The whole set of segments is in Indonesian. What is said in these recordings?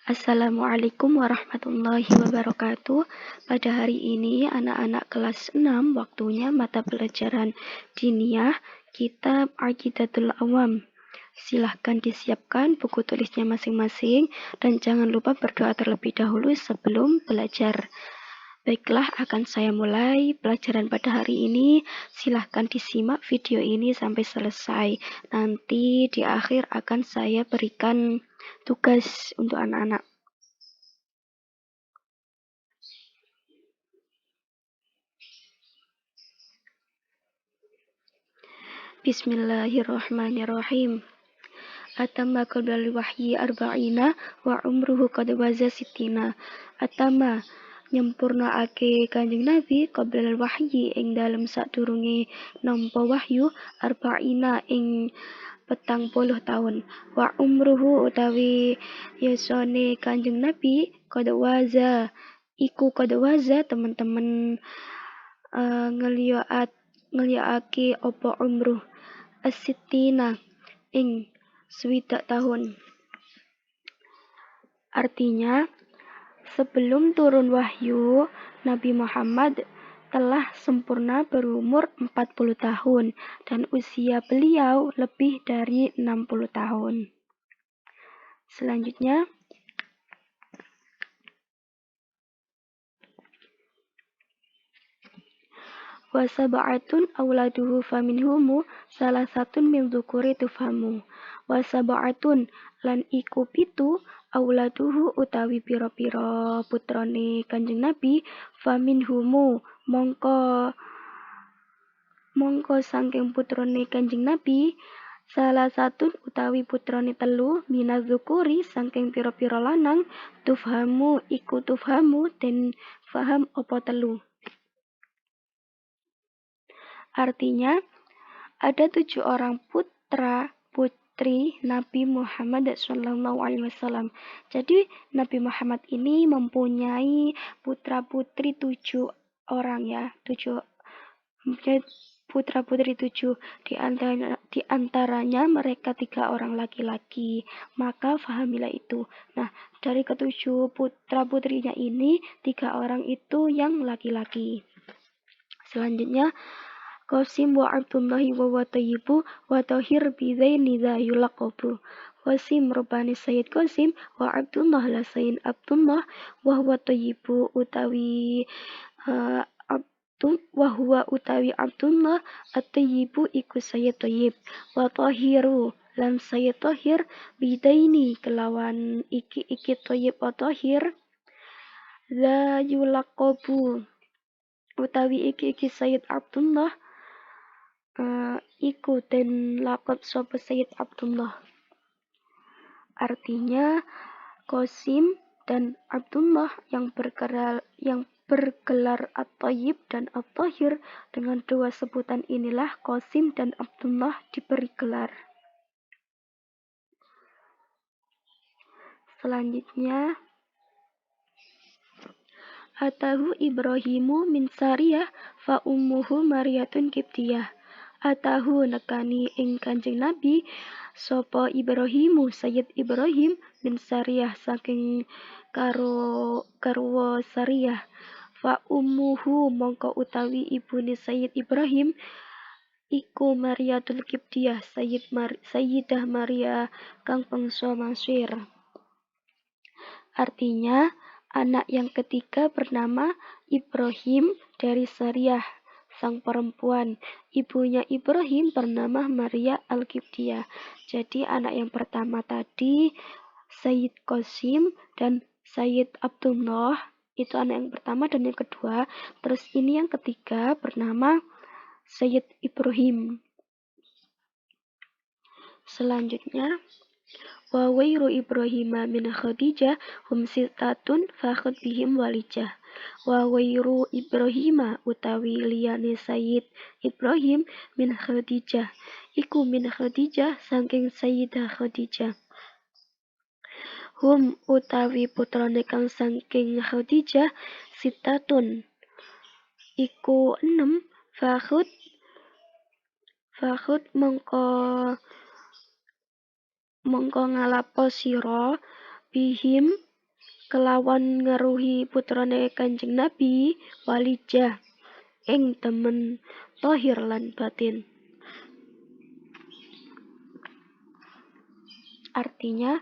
Assalamualaikum warahmatullahi wabarakatuh. Pada hari ini anak-anak kelas 6 waktunya mata pelajaran diniyah kitab Aqidatul Awam. Silahkan disiapkan buku tulisnya masing-masing dan jangan lupa berdoa terlebih dahulu sebelum belajar. Baiklah, akan saya mulai pelajaran pada hari ini. Silahkan disimak video ini sampai selesai. Nanti di akhir akan saya berikan tugas untuk anak-anak. Bismillahirrahmanirrahim. Atama qablal wahyi arba'ina wa umruhu qad waza sitina. Atama nyempurnaake Kanjeng Nabi qablal wahyi ing dalem sadurunge nampa wahyu arba'ina ing 40 tahun. Wa umruhu utawi yasone Kanjeng Nabi qad waza iku qad waza teman-teman ngeliyaake apa umruh asitina ing 60 tahun. Artinya, sebelum turun wahyu, Nabi Muhammad telah sempurna berumur 40 tahun dan usia beliau lebih dari 60 tahun. Selanjutnya, wa sab'atun auladuhu faminhumu salah satun min dzukuri tufhamu. Wa sab'atun lan iku pitu auladuhu utawi pira-pira putrane Kanjeng Nabi faminhumu mongko saking putrane Kanjeng Nabi salah satun utawi putrane telu minaz dzukuri saking pira-pira lanang tufhamu iku tufhamu den faham apa telu. Artinya, ada 7 orang putra-putri Nabi Muhammad SAW. Jadi, Nabi Muhammad ini mempunyai putra-putri 7 orang ya. 7 putra-putri 7 di antaranya mereka 3 orang laki-laki. Maka fahamilah itu. Nah, dari ke-7 putra-putrinya ini 3 orang itu yang laki-laki. Selanjutnya, Qasim wa Abdullahi wa Tayyibu wa Tahir bidaini dha yulaqabu. Qasim rupane Sayyid Qasim wa Abdullah la Sayyid Abdullah wa huwa Tayyibu utawi Abdullah at-Tayyibu iku Sayyid Tayyib wa Tahiru lan Sayyid Tahir bidaini kelawan iki Tayyib wa Tahir la yulaqabu utawi iki Sayyid Abdullah iku den lakop sapa Sayyid Abdullah. Artinya Qasim dan Abdullah yang bergelar At-Thayyib dan At-Thahir, dengan 2 sebutan inilah Qasim dan Abdullah diberi gelar. Selanjutnya, Atahu Ibrahimu min Sariyah fa ummuhu Maryatun Qibtiyah. Atahu nekani ing Kanjeng Nabi sapa Ibrahimu Sayyid Ibrahim min Sariyah saking garwa Sariyah. Fa ummuhu mongko utawi ibune Sayyid Ibrahim iku Maryatul Qibtiyah Sayyidah Maria kang bangsa Mesir. Artinya, anak yang ketiga bernama Ibrahim dari Sariyah, sang perempuan. Ibunya Ibrahim bernama Maria Al-Qibtiyah. Jadi anak yang pertama tadi Sayyid Qasim dan Sayyid Abdullah, itu anak yang pertama dan yang kedua. Terus ini yang ketiga bernama Sayyid Ibrahim. Selanjutnya, wa wairu Ibrahim min Khadijah hum sittatun fakhud bihim walijah. Wa wairu Ibrahim utawi liyane Sayyid Ibrahim min Khadijah iku min Khadijah saking Sayyidah Khadijah. Hum utawi putrane kang saking Khadijah sittatun iku 6 fakhud mongko ngalapo sira bihim kelawan ngaruhi putrane Kanjeng Nabi Walijah ing temen tohir lan batin. Artinya,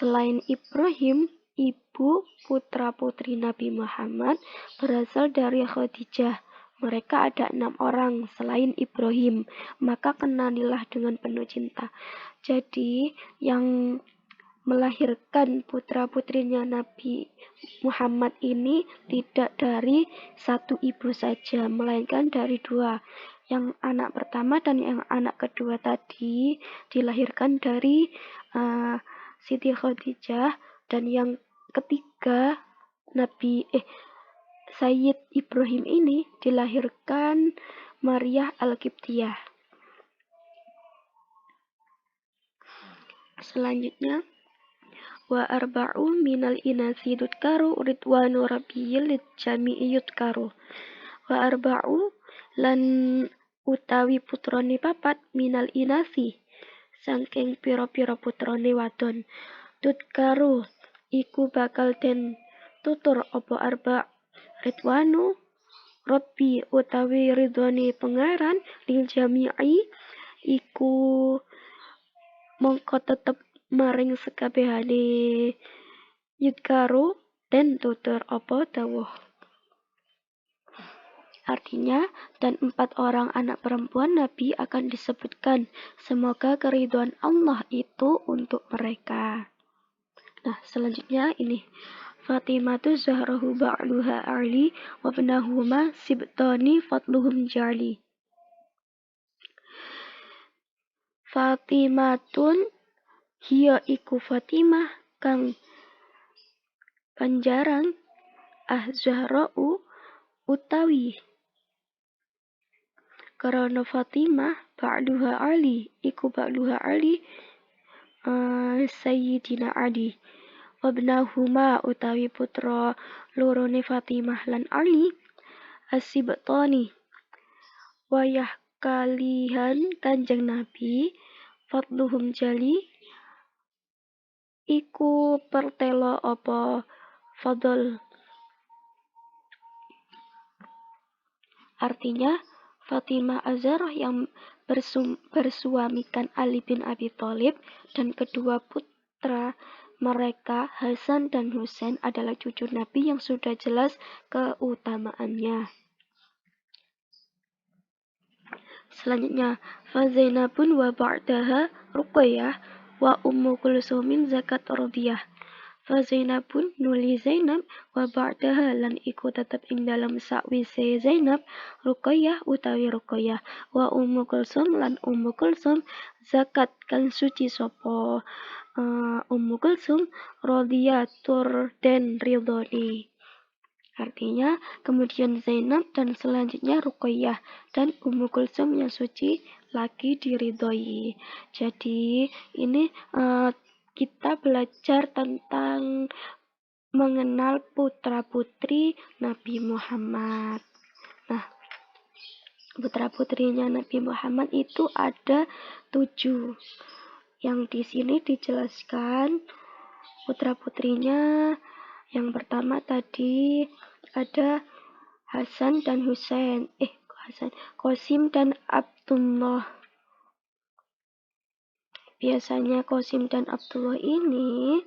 selain Ibrahim, ibu putra-putri Nabi Muhammad berasal dari Khadijah. Mereka ada 6 orang selain Ibrahim, maka kenalilah dengan penuh cinta. Jadi, yang melahirkan putra-putrinya Nabi Muhammad ini tidak dari satu ibu saja, melainkan dari 2. Yang anak pertama dan yang anak kedua tadi dilahirkan dari Siti Khadijah, dan yang ketiga Sayyid Ibrahim ini dilahirkan Maryah Al-Qibtiyah. Selanjutnya, wa arba'u minal inasi yudkaru ridwanu rabbiyil jami'i yudkaru. Wa arba'u lan utawi putrane papat minal inasi saking pira-pira putrane wadon. Tudkaru iku bakal den tutur apa arba' ridwanu Rabbi utawi ridhone pangeran lil jami'i iku mongko tetep maring sekabehane yudkaru dan tutur apa dawuh. Artinya, dan 4 orang anak perempuan Nabi akan disebutkan. Semoga keridhaan Allah itu untuk mereka. Nah, selanjutnya ini. Fatimatu Zahrahu ba'luha Ali wa ibnahuma sibtani fadluhum jali. Fatimatun hiya iku Fatimah kang panjarang Zahra'u utawi karena Fatimah ba'luha Ali iku ba'luha Ali Sayyidina Ali wabnahuma utawi putra lorone Fatimah lan Ali asibtani wayah kalihan Kanjeng Nabi fadluhum jali iku pertelo apa fadl. Artinya, Fatimah Az-Zahrah yang bersuamikan Ali bin Abi Thalib dan kedua putra mereka Hasan dan Husain adalah cucu Nabi yang sudah jelas keutamaannya. Selanjutnya, fa Zainabun wa ba'daha Ruqayyah wa Ummu Kulsumin zakat radhiyah. Fa Zainabun nuli Zainab wa ba'daha lan iku tetep ing dalam sakwise Zainab Ruqayyah utawi Ruqayyah wa Ummu Kulsum lan Ummu Kulsum zakat kang suci sapa Ummu Kulsum radhiyah tur den ridhoni. Artinya, kemudian Zainab dan selanjutnya Ruqayyah dan Ummu Kulsum yang suci lagi diridhoi. Jadi, ini kita belajar tentang mengenal putra-putri Nabi Muhammad. Nah, putra-putrinya Nabi Muhammad itu ada 7. Yang di sini dijelaskan putra-putrinya. Yang pertama tadi ada Hasan dan Husain. Qasim dan Abdullah. Biasanya Qasim dan Abdullah ini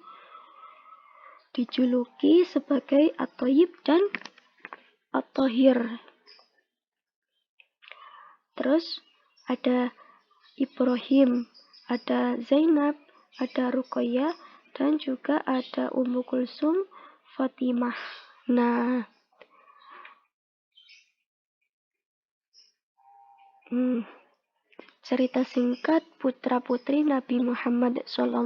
dijuluki sebagai At-Thayyib dan At-Thahir. Terus ada Ibrahim, ada Zainab, ada Ruqayyah, dan juga ada Ummu Kulsum, Fatimah. Nah, cerita singkat putra-putri Nabi Muhammad SAW.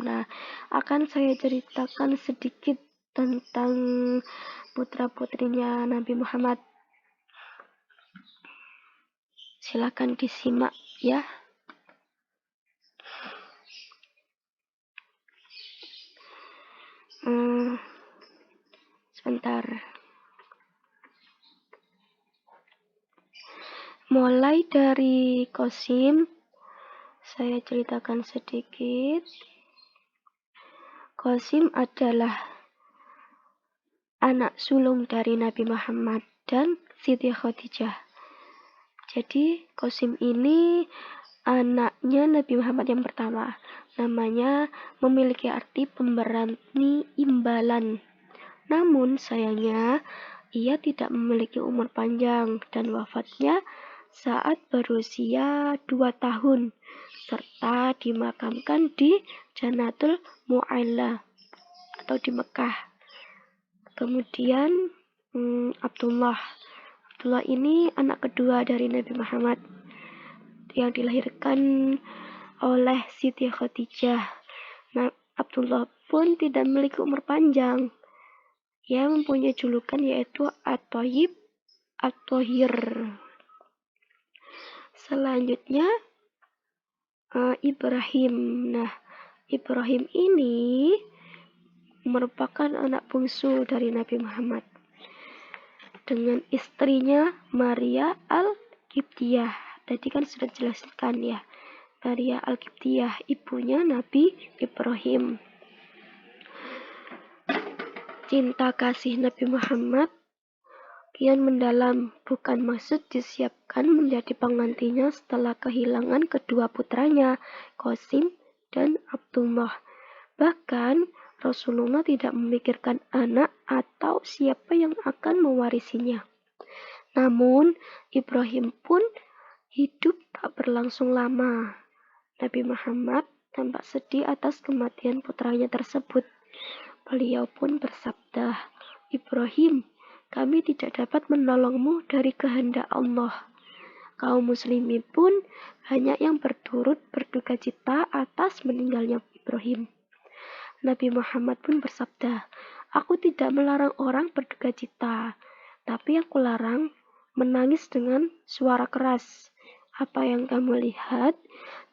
Nah, akan saya ceritakan sedikit tentang putra-putrinya Nabi Muhammad. Silakan disimak ya. Sebentar. Mulai dari Qasim, saya ceritakan sedikit. Qasim adalah anak sulung dari Nabi Muhammad dan Siti Khadijah. Jadi Qasim ini anaknya Nabi Muhammad yang pertama. Namanya memiliki arti pemberani imbalan. Namun sayangnya ia tidak memiliki umur panjang dan wafatnya saat berusia 2 tahun serta dimakamkan di Jannatul Mu'alla atau di Mekah. Kemudian Abdullah ini anak kedua dari Nabi Muhammad yang dilahirkan oleh Siti Khadijah. Nah, Abdullah pun tidak memiliki umur panjang. Ia mempunyai julukan yaitu At-Thayyib, At-Thahir. Selanjutnya Ibrahim. Nah, Ibrahim ini merupakan anak bungsu dari Nabi Muhammad dengan istrinya Maria Al-Qibtiyah. Tadi kan sudah jelaskan ya, Maria Al-Qibtiyah ibunya Nabi Ibrahim. Cinta kasih Nabi Muhammad kian mendalam, bukan maksud disiapkan menjadi penggantinya setelah kehilangan kedua putranya, Qasim dan Abdullah. Bahkan Rasulullah tidak memikirkan anak atau siapa yang akan mewarisinya. Namun Ibrahim pun hidup tak berlangsung lama. Nabi Muhammad tampak sedih atas kematian putranya tersebut. Beliau pun bersabda, Ibrahim, kami tidak dapat menolongmu dari kehendak Allah. Kaum muslimin pun banyak yang berturut berduka cita atas meninggalnya Ibrahim. Nabi Muhammad pun bersabda, aku tidak melarang orang berduka cita, tapi aku larang menangis dengan suara keras. Apa yang kamu lihat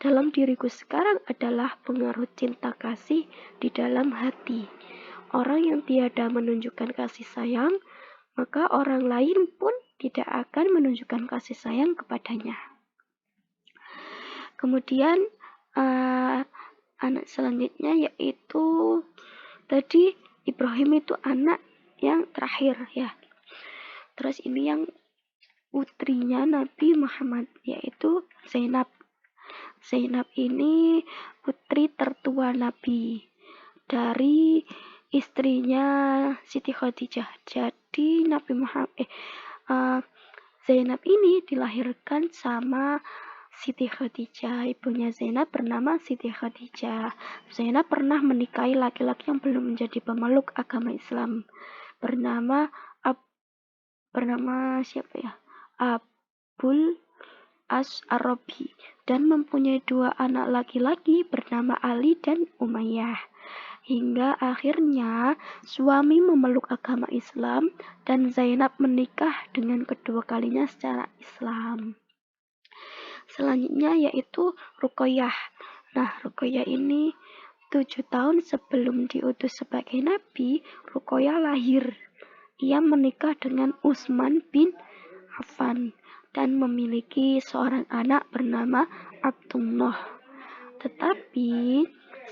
dalam diriku sekarang adalah pengaruh cinta kasih di dalam hati. Orang yang tiada menunjukkan kasih sayang, maka orang lain pun tidak akan menunjukkan kasih sayang kepadanya. Kemudian anak selanjutnya yaitu tadi Ibrahim itu anak yang terakhir ya. Terus ini yang putrinya Nabi Muhammad yaitu Zainab. Zainab ini putri tertua Nabi dari istrinya Siti Khadijah. Jadi Nabi Muhammad Zainab ini dilahirkan sama Siti Khadijah. Ibunya Zainab bernama Siti Khadijah. Zainab pernah menikahi laki-laki yang belum menjadi pemeluk agama Islam. Bernama siapa ya? Abul As-Arabi dan mempunyai 2 anak laki-laki bernama Ali dan Umayyah. Hingga akhirnya suami memeluk agama Islam dan Zainab menikah dengan kedua kalinya secara Islam. Selanjutnya yaitu Ruqayyah. Nah, Ruqayyah ini 7 tahun sebelum diutus sebagai nabi, Ruqayyah lahir. Ia menikah dengan Utsman bin Affan dan memiliki seorang anak bernama Abdullah. Tetapi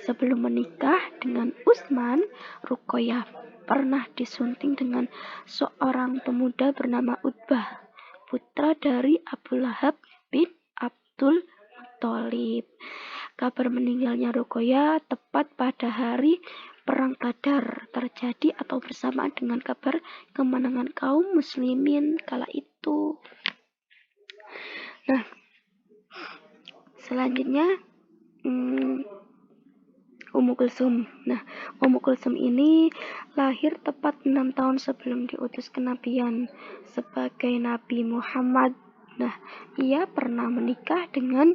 sebelum menikah dengan Utsman, Ruqayyah pernah disunting dengan seorang pemuda bernama Utbah, putra dari Abu Lahab bin Abdul Muthalib. Kabar meninggalnya Ruqayyah tepat pada hari Perang Badar terjadi atau bersamaan dengan kabar kemenangan kaum muslimin kala itu. Nah, selanjutnya Ummu Kulsum. Nah, Ummu Kulsum ini lahir tepat 6 tahun sebelum diutus kenabian sebagai Nabi Muhammad. Nah, ia pernah menikah dengan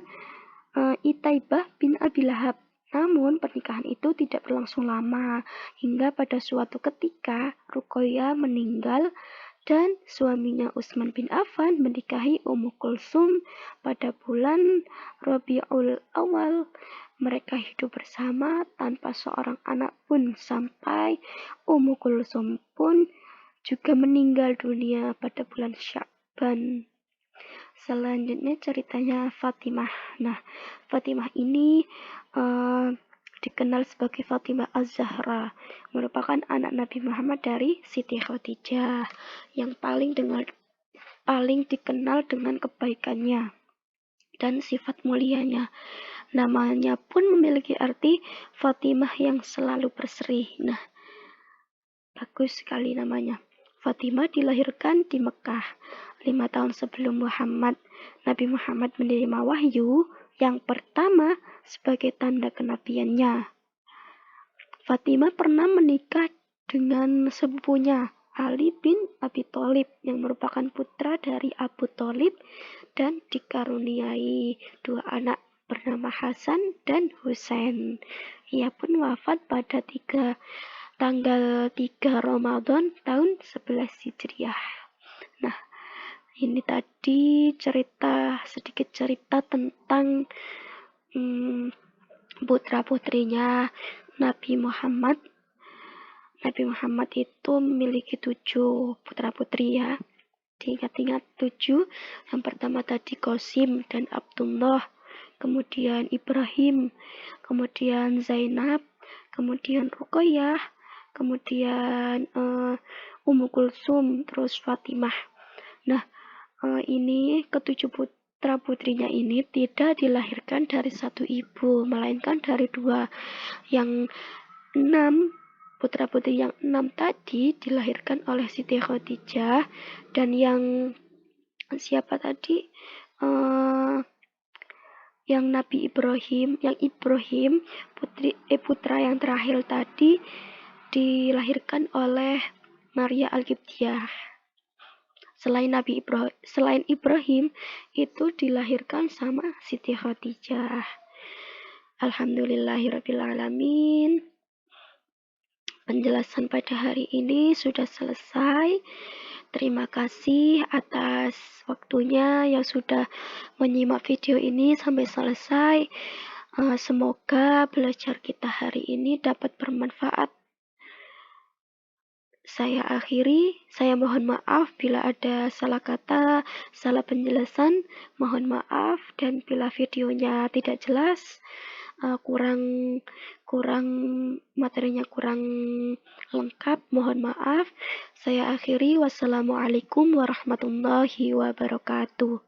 Itaibah bin Abi Lahab. Namun pernikahan itu tidak berlangsung lama hingga pada suatu ketika Ruqayyah meninggal dan suaminya Utsman bin Affan menikahi Ummu Kulsum pada bulan Rabiul Awal. Mereka hidup bersama tanpa seorang anak pun sampai Ummu Kulsum pun juga meninggal dunia pada bulan Sya'ban. Selanjutnya ceritanya Fatimah. Nah, Fatimah ini dikenal sebagai Fatimah Az-Zahra, merupakan anak Nabi Muhammad dari Siti Khadijah yang paling dikenal dengan kebaikannya dan sifat mulianya. Namanya pun memiliki arti Fatimah yang selalu berseri. Nah, bagus sekali namanya. Fatimah dilahirkan di Mekah 5 tahun sebelum Nabi Muhammad menerima wahyu yang pertama sebagai tanda kenabiannya. Fatimah pernah menikah dengan sepupunya Ali bin Abi Thalib yang merupakan putra dari Abu Thalib dan dikaruniai 2 anak bernama Hasan dan Husain. Ia pun wafat pada tanggal 3 Ramadan tahun 11 Hijriah. Nah, ini tadi sedikit cerita tentang putra-putrinya Nabi Muhammad. Nabi Muhammad itu memiliki 7 putra-putri ya. Diingat-ingat 7. Yang pertama tadi Qasim dan Abdullah, kemudian Ibrahim, kemudian Zainab, kemudian Ruqayyah, kemudian Ummu Kulsum, terus Fatimah. Nah, ini ketujuh putra putrinya ini tidak dilahirkan dari satu ibu, melainkan dari 2. Yang 6 putra putri yang 6 tadi dilahirkan oleh Siti Khadijah, dan yang siapa tadi? Yang Nabi Ibrahim, putra yang terakhir tadi dilahirkan oleh Maria Al-Qibtiyah. Selain Ibrahim itu dilahirkan sama Siti Khadijah. Alhamdulillahirabbil alamin. Penjelasan pada hari ini sudah selesai. Terima kasih atas waktunya yang sudah menyimak video ini sampai selesai. Semoga belajar kita hari ini dapat bermanfaat. Saya akhiri, saya mohon maaf bila ada salah kata, salah penjelasan, mohon maaf, dan bila videonya tidak jelas, materinya kurang lengkap, mohon maaf. Saya akhiri, wassalamualaikum warahmatullahi wabarakatuh.